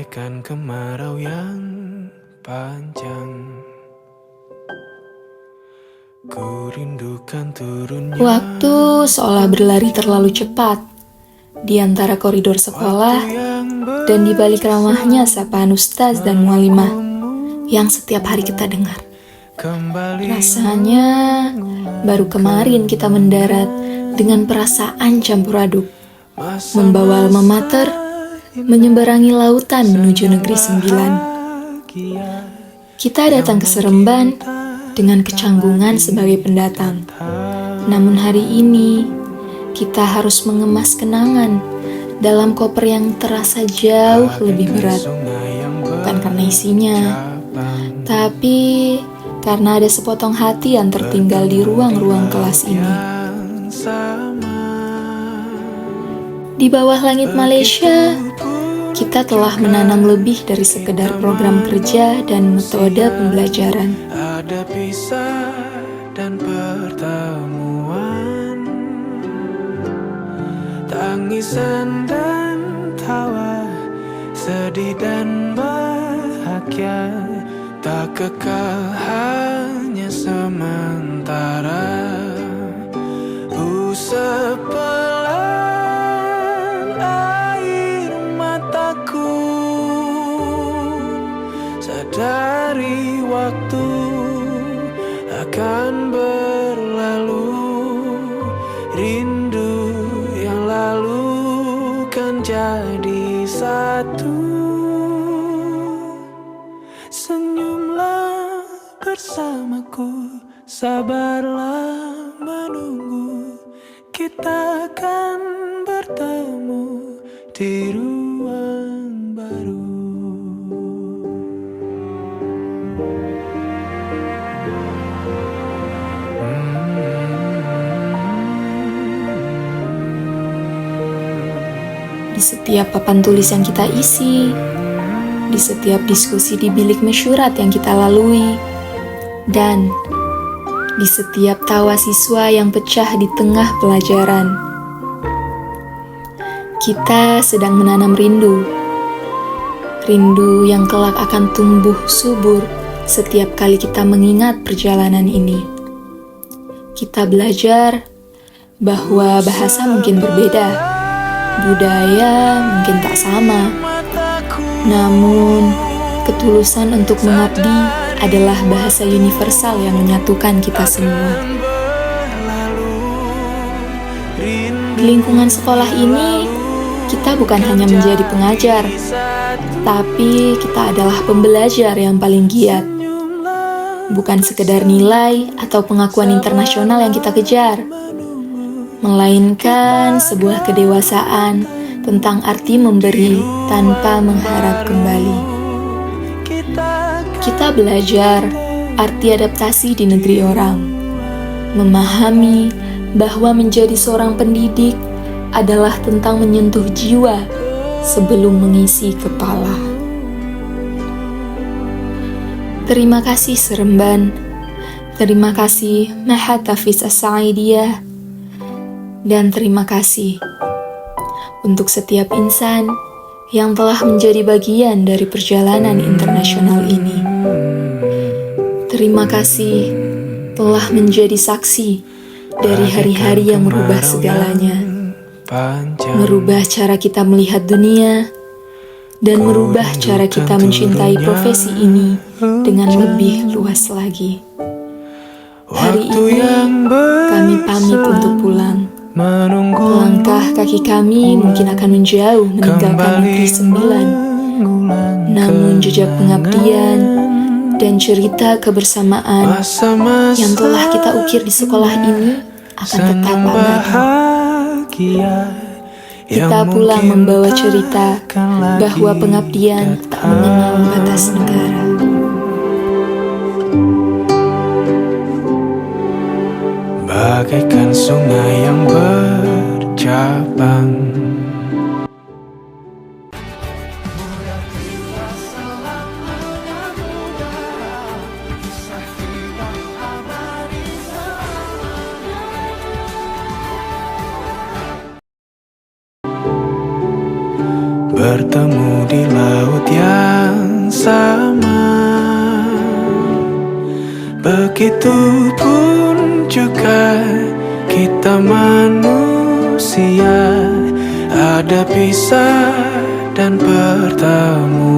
bagaikan kemarau yang panjang. Ku rindukan turunnya. Waktu seolah berlari terlalu cepat di antara koridor sekolah dan di balik ramahnya sapaan ustaz dan mualimah yang setiap hari kita dengar. Rasanya baru kemarin kita mendarat dengan perasaan campur aduk, membawa alma mater menyeberangi lautan menuju negeri 9. Kita datang ke Seremban dengan kecanggungan sebagai pendatang. Namun hari ini kita harus mengemas kenangan dalam koper yang terasa jauh lebih berat. Bukan karena isinya, tapi karena ada sepotong hati yang tertinggal di ruang-ruang kelas ini. Di bawah langit Malaysia, kita telah menanam lebih dari sekedar program kerja dan metode pembelajaran. Ada pisah dan pertemuan, tangisan dan tawa, sedih dan bahagia, tak kekal hanya sementara. Usap pelan air mataku, sadari waktu akan berlalu. Rindu yang lalu kan jadi satu. Senyumlah bersamaku, sabarlah menunggu. Kita akan bertemu di ruang baru. Di setiap papan tulis yang kita isi, di setiap diskusi di bilik mesyuarat yang kita lalui, dan di setiap tawa siswa yang pecah di tengah pelajaran. Kita sedang menanam rindu. Rindu yang kelak akan tumbuh subur setiap kali kita mengingat perjalanan ini. Kita belajar bahwa bahasa mungkin berbeda, budaya mungkin tak sama, namun ketulusan untuk mengabdi adalah bahasa universal yang menyatukan kita semua. Di lingkungan sekolah ini, kita bukan hanya menjadi pengajar, tapi kita adalah pembelajar yang paling giat. Bukan sekedar nilai atau pengakuan internasional yang kita kejar, melainkan sebuah kedewasaan tentang arti memberi tanpa mengharap kembali. Kita belajar arti adaptasi di negeri orang, memahami bahwa menjadi seorang pendidik adalah tentang menyentuh jiwa sebelum mengisi kepala. Terima kasih Seremban, terima kasih Ma'had Tafiz As-Sa'idiyah, dan terima kasih untuk setiap insan yang telah menjadi bagian dari perjalanan internasional ini. Terima kasih telah menjadi saksi dari hari-hari yang merubah segalanya, merubah cara kita melihat dunia, dan merubah cara kita mencintai profesi ini dengan lebih luas lagi. Hari ini kami pamit untuk pulang. Langkah kaki kami mungkin akan menjauh meninggalkan negeri 9. Namun jejak pengabdian dan cerita kebersamaan yang telah kita ukir di sekolah ini akan tetap abadi. Kita pulang membawa cerita bahwa pengabdian tak mengenal batas negara. Bagaikan sungai yang bercabang, bertemu di laut yang sama. Begitupun juga kita manusia, ada pisah dan bertemu.